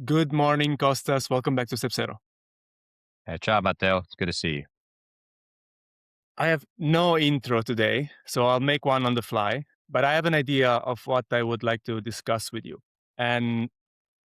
Good morning, Costas. Welcome back to Stepsero. Ciao, Matteo. It's good to see you. I have no intro today, so I'll make one on the fly, but I have an idea of what I would like to discuss with you. And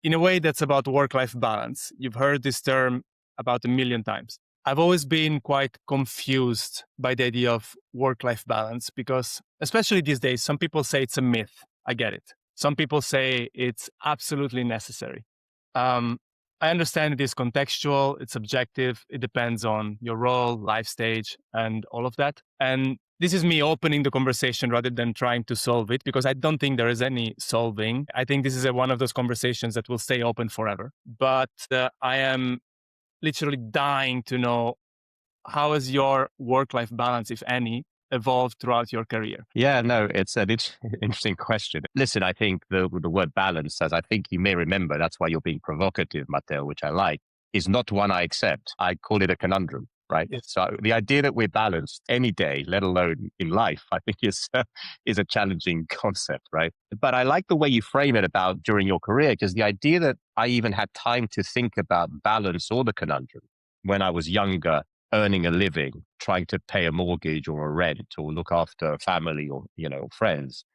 in a way, that's about work-life balance. You've heard this term about a million times. I've always been quite confused by the idea of work-life balance because, especially these days, some people say it's a myth. I get it. Some people say it's absolutely necessary. Um, I understand it is contextual, it's subjective, it depends on your role, life stage, and all of that. And this is me opening the conversation rather than trying to solve it because I don't think there is any solving. I think this is one of those conversations that will stay open forever. But I am literally dying to know, how has your work-life balance, if any, evolved throughout your career? Yeah, no, it's an interesting question. Listen, I think the word balance, as I think you may remember, that's why you're being provocative, Matteo, which I like, is not one I accept. I call it a conundrum, right? Yes. So the idea that we're balanced any day, let alone in life, I think is a challenging concept, right? But I like the way you frame it about during your career, because the idea that I even had time to think about balance or the conundrum when I was younger, earning a living, trying to pay a mortgage or a rent or look after a family or, friends,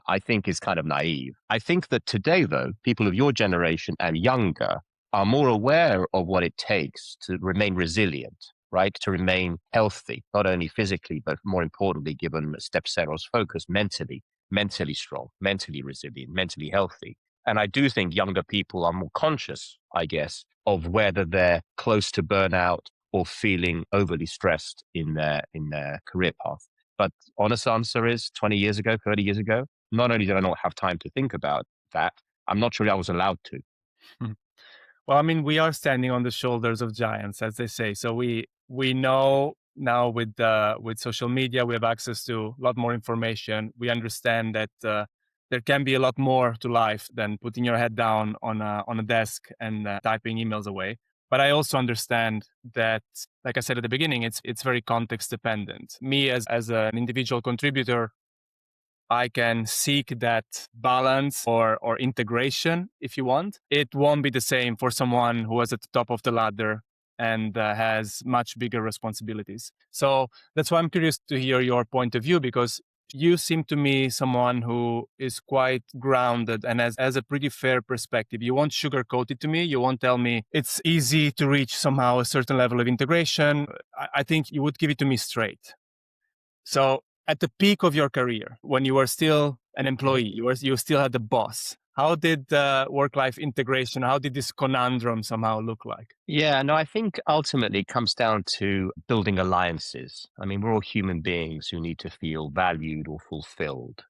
I think is kind of naive. I think that today, though, people of your generation and younger are more aware of what it takes to remain resilient, right? To remain healthy, not only physically, but more importantly, given Stepsero's focus, mentally strong, mentally resilient, mentally healthy. And I do think younger people are more conscious, I guess, of whether they're close to burnout or feeling overly stressed in their career path. But honest answer is 20 years ago, 30 years ago, not only did I not have time to think about that, I'm not sure I was allowed to. Hmm. Well, I mean, we are standing on the shoulders of giants, as they say. So we know now with social media, we have access to a lot more information. We understand that there can be a lot more to life than putting your head down on a desk and typing emails away. But I also understand that, like I said at the beginning, it's very context dependent. Me as an individual contributor, I can seek that balance or integration if you want. It won't be the same for someone who is at the top of the ladder and has much bigger responsibilities. So that's why I'm curious to hear your point of view, because you seem to me someone who is quite grounded and has a pretty fair perspective. You won't sugarcoat it to me. You won't tell me it's easy to reach somehow a certain level of integration. I think you would give it to me straight. So at the peak of your career, when you were still an employee, you still had the boss. How did work-life integration, how did this conundrum somehow look like? Yeah, no, I think ultimately it comes down to building alliances. I mean, we're all human beings who need to feel valued or fulfilled.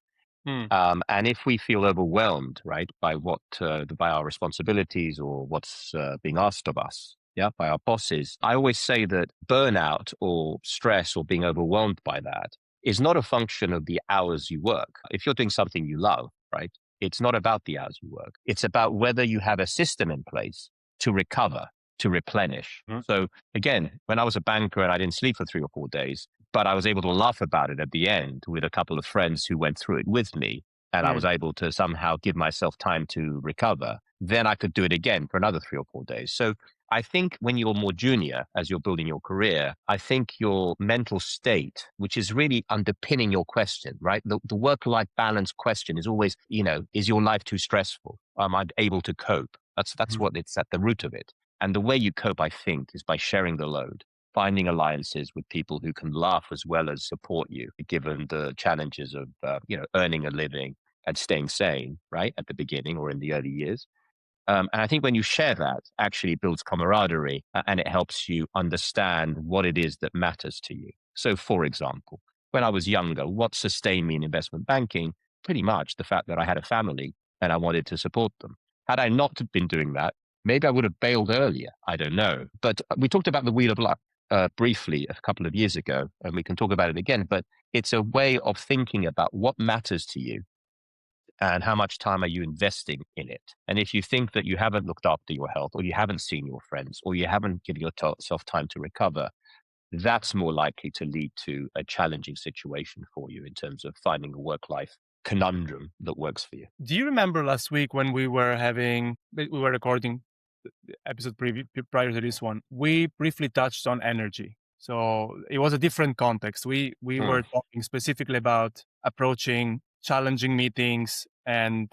Hmm. And if we feel overwhelmed, right, by by our responsibilities or what's being asked of us, yeah, by our bosses, I always say that burnout or stress or being overwhelmed by that is not a function of the hours you work. If you're doing something you love, right, it's not about the hours you work. It's about whether you have a system in place to recover, to replenish. Hmm. So again, when I was a banker and I didn't sleep for 3 or 4 days, but I was able to laugh about it at the end with a couple of friends who went through it with me. And I Hmm. was able to somehow give myself time to recover. Then I could do it again for another 3 or 4 days. So I think when you're more junior, as you're building your career, I think your mental state, which is really underpinning your question, right? The work-life balance question is always, is your life too stressful? Am I able to cope? That's Hmm. what it's at the root of it. And the way you cope, I think, is by sharing the load, finding alliances with people who can laugh as well as support you, given the challenges of earning a living and staying sane, right, at the beginning or in the early years. And I think when you share that, actually builds camaraderie and it helps you understand what it is that matters to you. So, for example, when I was younger, what sustained me in investment banking? Pretty much the fact that I had a family and I wanted to support them. Had I not been doing that, maybe I would have bailed earlier. I don't know. But we talked about the wheel of luck briefly a couple of years ago, and we can talk about it again. But it's a way of thinking about what matters to you and how much time are you investing in it. And if you think that you haven't looked after your health or you haven't seen your friends or you haven't given yourself time to recover, that's more likely to lead to a challenging situation for you in terms of finding a work life conundrum that works for you. Do you remember last week when we were recording the episode prior to this one? We briefly touched on energy. So it was a different context. We Hmm. were talking specifically about approaching challenging meetings, and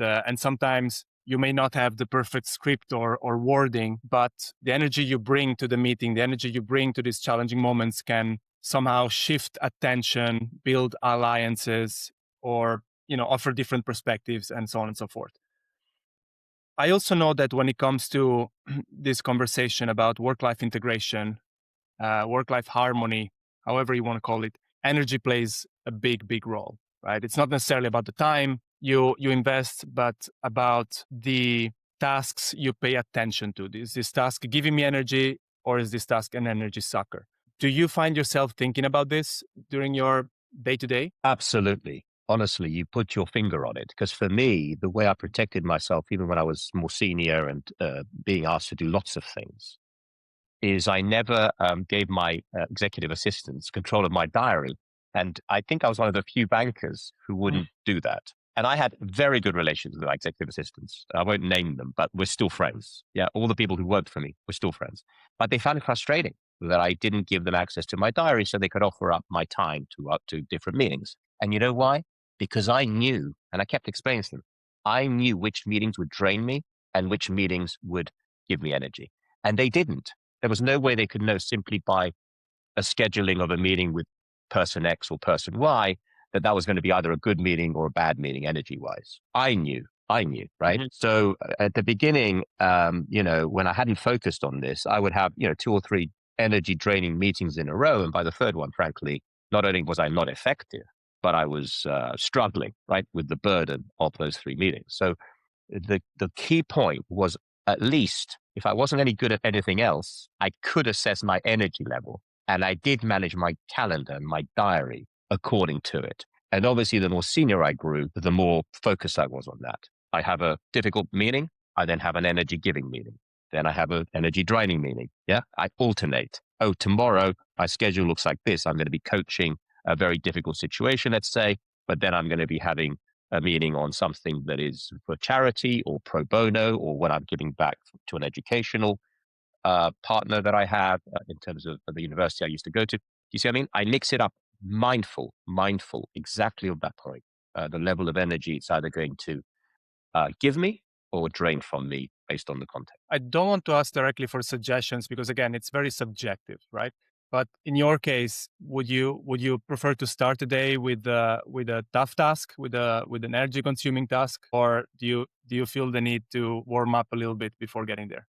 sometimes you may not have the perfect script or wording, but the energy you bring to the meeting, the energy you bring to these challenging moments can somehow shift attention, build alliances, or offer different perspectives, and so on and so forth. I also know that when it comes to this conversation about work-life integration, work-life harmony, however you want to call it, energy plays a big role, right? It's not necessarily about the time you invest, but about the tasks you pay attention to. Is this task giving me energy, or is this task an energy sucker? Do you find yourself thinking about this during your day-to-day? Absolutely. Honestly, you put your finger on it. Because for me, the way I protected myself, even when I was more senior and being asked to do lots of things, is I never gave my executive assistants control of my diary. And I think I was one of the few bankers who wouldn't do that. And I had very good relations with my executive assistants. I won't name them, but we're still friends. Yeah, all the people who worked for me were still friends. But they found it frustrating that I didn't give them access to my diary so they could offer up my time to up to different meetings. And you know why? Because I knew, and I kept explaining to them, I knew which meetings would drain me and which meetings would give me energy. And they didn't. There was no way they could know simply by a scheduling of a meeting with person X or person Y that that was going to be either a good meeting or a bad meeting energy wise. I knew, right? Mhm. So at the beginning, when I hadn't focused on this, I would have, 2 or 3 energy draining meetings in a row. And by the third one, frankly, not only was I not effective, but I was struggling, right, with the burden of those 3 meetings. So the key point was, at least if I wasn't any good at anything else, I could assess my energy level. And I did manage my calendar and my diary according to it. And obviously, the more senior I grew, the more focused I was on that. I have a difficult meeting. I then have an energy giving meeting. Then I have an energy draining meeting. Yeah. I alternate. Oh, tomorrow my schedule looks like this. I'm going to be coaching a very difficult situation, let's say, but then I'm going to be having a meeting on something that is for charity or pro bono, or what I'm giving back to an educational partner that I have in terms of the university I used to go to. You see what I mean? I mix it up, mindful, exactly of that point. The level of energy it's either going to give me or drain from me based on the context. I don't want to ask directly for suggestions because again, it's very subjective, right? But in your case, would you prefer to start the day with a tough task, with an energy consuming task, or do you feel the need to warm up a little bit before getting there?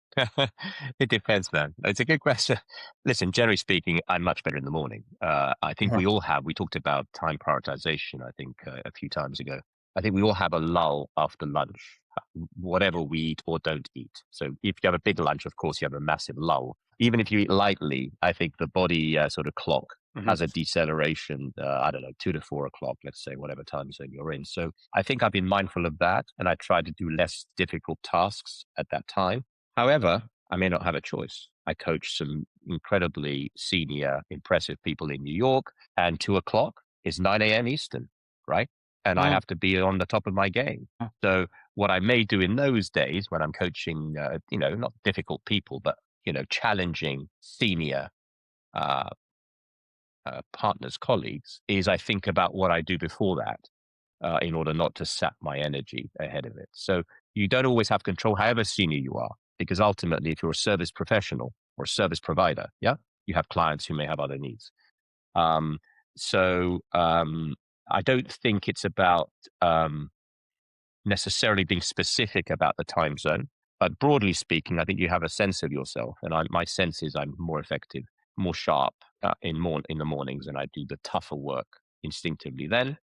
It depends, man. It's a good question. Listen, generally speaking, I'm much better in the morning. I think Uh-huh. we talked about time prioritization, I think, a few times ago. I think we all have a lull after lunch, whatever we eat or don't eat. So if you have a big lunch, of course, you have a massive lull. Even if you eat lightly, I think the body sort of clock Mhm. has a deceleration, I don't know, 2 to 4 o'clock, let's say, whatever time zone you're in. So I think I've been mindful of that, and I try to do less difficult tasks at that time. However, I may not have a choice. I coach some incredibly senior, impressive people in New York, and 2 o'clock is 9 a.m. Eastern, right? And I Mm. have to be on the top of my game. So what I may do in those days when I'm coaching, not difficult people, but, challenging senior uh, partners, colleagues, is I think about what I do before that in order not to sap my energy ahead of it. So you don't always have control, however senior you are, because ultimately, if you're a service professional or a service provider, yeah, you have clients who may have other needs. Um, so I don't think it's about necessarily being specific about the time zone. But broadly speaking, I think you have a sense of yourself, and my sense is I'm more effective, more sharp in the mornings, and I do the tougher work instinctively then,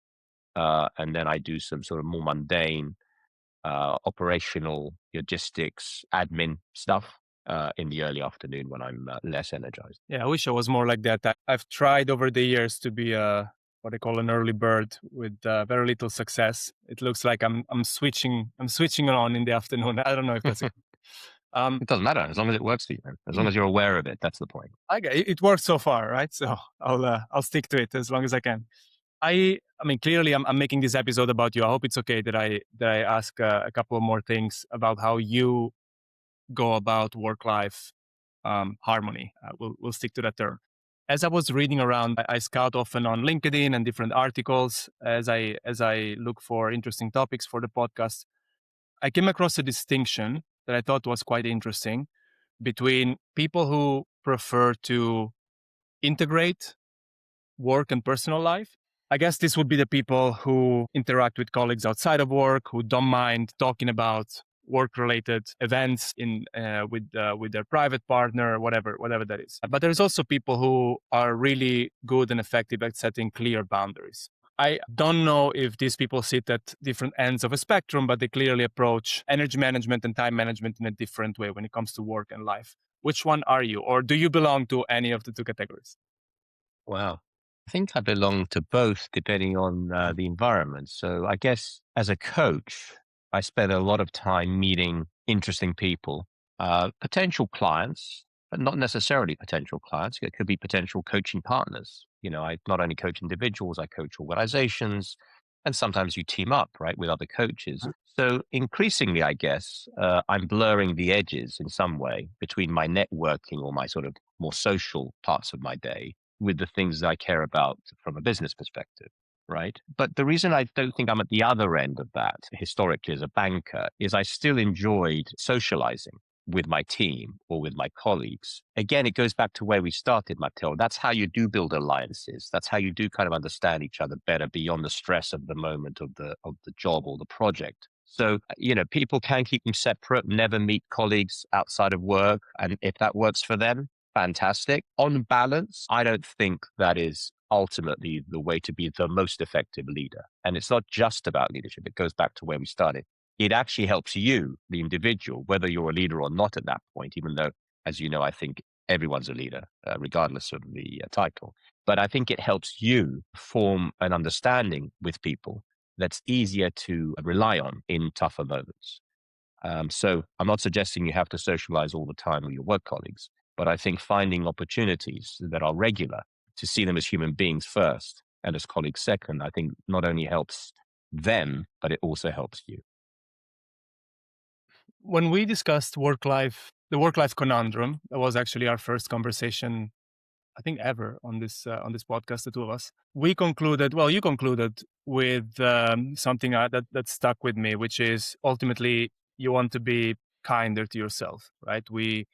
and then I do some sort of more mundane operational logistics, admin stuff in the early afternoon when I'm less energized. Yeah, I wish I was more like that. I've tried over the years to be what I call an early bird with very little success. It looks like I'm switching on in the afternoon. I don't know if that's a, um It doesn't matter as long as it works for you, man. As long as you're aware of it, that's the point. it works so far, right? So I'll stick to it as long as I can. I mean, clearly, I'm making this episode about you. I hope it's okay that I ask a couple of more things about how you go about work-life harmony. We'll stick to that term. As I was reading around, I scout often on LinkedIn and different articles as I look for interesting topics for the podcast. I came across a distinction that I thought was quite interesting between people who prefer to integrate work and personal life. I guess this would be the people who interact with colleagues outside of work, who don't mind talking about work-related events with their private partner, whatever that is. But there's also people who are really good and effective at setting clear boundaries. I don't know if these people sit at different ends of a spectrum, but they clearly approach energy management and time management in a different way when it comes to work and life. Which one are you, or do you belong to any of the two categories? Wow. I think I belong to both depending on the environment. So I guess as a coach, I spend a lot of time meeting interesting people, potential clients, but not necessarily potential clients. It could be potential coaching partners. I not only coach individuals, I coach organizations, and sometimes you team up, right, with other coaches. So increasingly, I guess, I'm blurring the edges in some way between my networking or my sort of more social parts of my day with the things that I care about from a business perspective, right? But the reason I don't think I'm at the other end of that historically as a banker is I still enjoyed socializing with my team or with my colleagues. Again, it goes back to where we started, Matteo. That's how you do build alliances. That's how you do kind of understand each other better beyond the stress of the moment of the job or the project. So, people can keep them separate, never meet colleagues outside of work. And if that works for them, fantastic. On balance, I don't think that is ultimately the way to be the most effective leader. And it's not just about leadership. It goes back to where we started. It actually helps you, the individual, whether you're a leader or not at that point, even though, as you know, I think everyone's a leader, regardless of the title. But I think it helps you form an understanding with people that's easier to rely on in tougher moments. So I'm not suggesting you have to socialize all the time with your work colleagues, but I think finding opportunities that are regular to see them as human beings first and as colleagues second, I think not only helps them, but it also helps you. When we discussed the work-life conundrum, that was actually our first conversation, I think, ever on this podcast, the two of us. We concluded, well, you concluded with something that stuck with me, which is ultimately you want to be kinder to yourself, right? We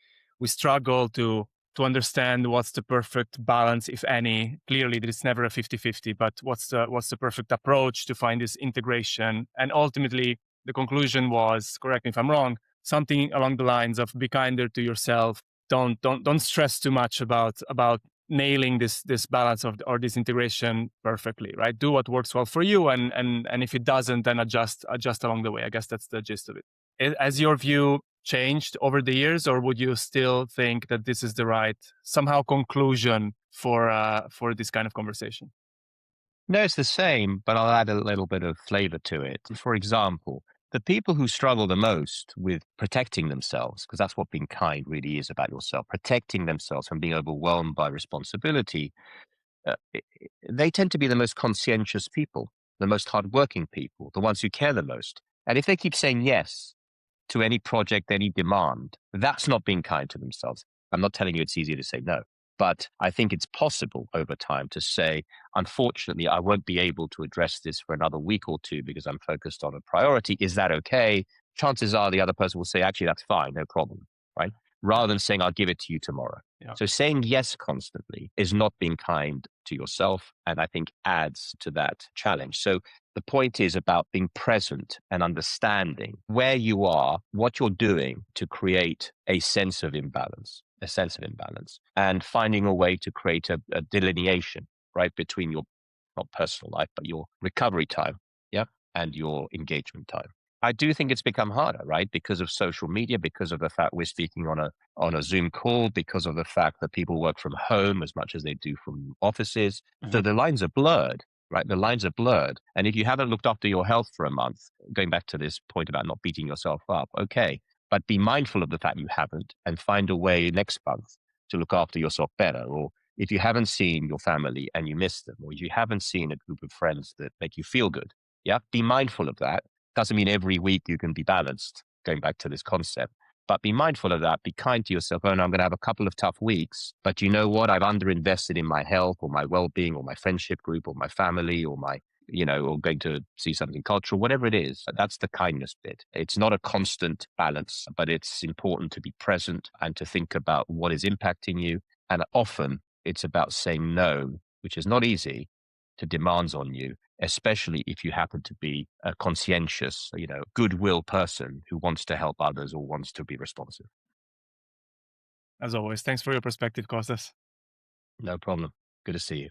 struggle to understand what's the perfect balance, if any. Clearly, there's never a 50-50, but what's the perfect approach to find this integration? And ultimately, the conclusion was, correct me if I'm wrong, something along the lines of be kinder to yourself. Don't stress too much about nailing this balance of or this integration perfectly, right? Do what works well for you, and if it doesn't, then adjust along the way. I guess that's the gist of it. Has your view changed over the years, or would you still think that this is the right somehow conclusion for this kind of conversation? No, it's the same, but I'll add a little bit of flavor to it. For example, the people who struggle the most with protecting themselves, because that's what being kind really is about yourself, protecting themselves from being overwhelmed by responsibility, they tend to be the most conscientious people, the most hardworking people, the ones who care the most. And if they keep saying yes to any project, any demand, that's not being kind to themselves. I'm not telling you it's easy to say no, but I think it's possible over time to say, unfortunately, I won't be able to address this for another week or two because I'm focused on a priority. Is that okay? Chances are the other person will say, actually, that's fine, no problem, right? Rather than saying, I'll give it to you tomorrow. Yeah. So saying yes constantly is not being kind to yourself, and I think adds to that challenge. So the point is about being present and understanding where you are, what you're doing to create a sense of imbalance, and finding a way to create a delineation, right, between your not personal life, but your recovery time, yeah, and your engagement time. I do think it's become harder, right, because of social media, because of the fact we're speaking on a Zoom call, because of the fact that people work from home as much as they do from offices. Mm-hmm. So the lines are blurred, right? The lines are blurred. And if you haven't looked after your health for a month, going back to this point about not beating yourself up, okay, but be mindful of the fact you haven't and find a way next month to look after yourself better. Or if you haven't seen your family and you miss them, or if you haven't seen a group of friends that make you feel good, yeah, be mindful of that. Doesn't mean every week you can be balanced, going back to this concept. But be mindful of that. Be kind to yourself. Oh, no, I'm going to have a couple of tough weeks. But you know what? I've underinvested in my health or my well-being or my friendship group or my family or my, or going to see something cultural, whatever it is. That's the kindness bit. It's not a constant balance, but it's important to be present and to think about what is impacting you. And often it's about saying no, which is not easy, to demands on you, especially if you happen to be a conscientious, goodwill person who wants to help others or wants to be responsive. As always, thanks for your perspective, Costas. No problem. Good to see you.